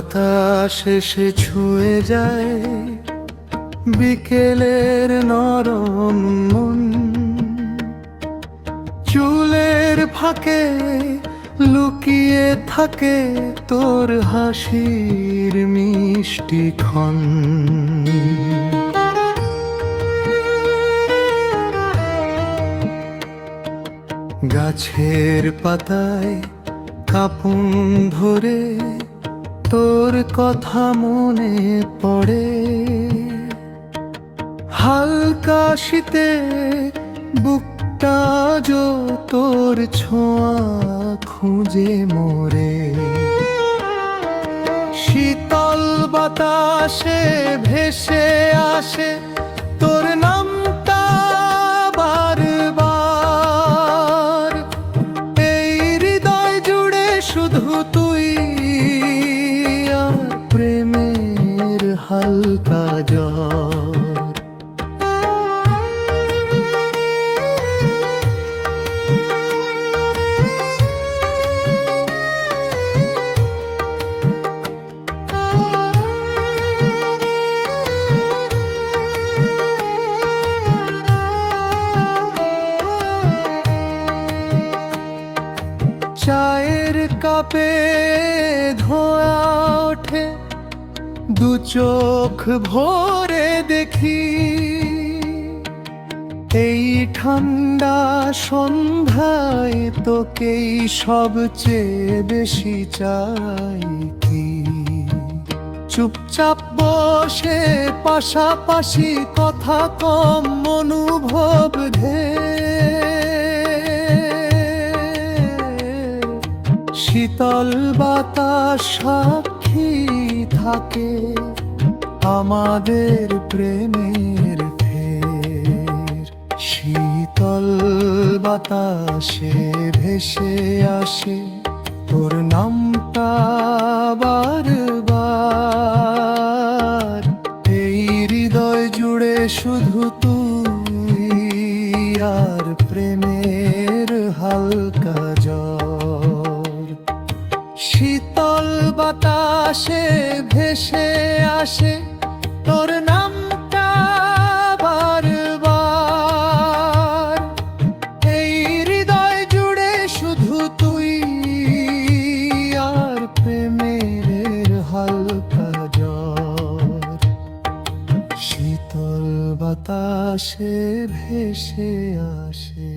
বাতাস এসে ছুঁয়ে যায় বিকেলের নরম মন, চুলের ফাঁকে লুকিয়ে থাকে তোর হাসির মিষ্টি ক্ষণ। গাছের পাতায় কাঁপন ধরে তোর কথা মনে পড়ে, হালকা শীতে বুকটা যো তোর ছোঁয়া খুঁজে মোরে। শীতল বাতাসে ভেসে আসে তোর নামটা বারবার, এই হৃদয় জুড়ে শুধু তুই আর প্রেমের হালকা জ্বর। চায়ের কাপে ধোঁয়া ওঠে, দু চোখ ভরে দেখি এই ঠান্ডা সন্ধ্যায় তোকেই সবচেয়ে বেশি চাই কি। চুপচাপ বসে পাশাপাশি কথা কম অনুভব শীতল বাতাস সাক্ষী থাকে আমাদের প্রেমের ফের। শীতল বাতাসে ভেসে আসে তোর নামটা বারবার, এই হৃদয় জুড়ে শুধু তুই আর প্রেমের হালকা জ্বর। শীতল বাতাসে ভেসে আসে তোর নামটা বারবার, এই হৃদয় জুড়ে শুধু তুই আর প্রেমের হালকা জ্বর। শীতল বাতাসে ভেসে আসে।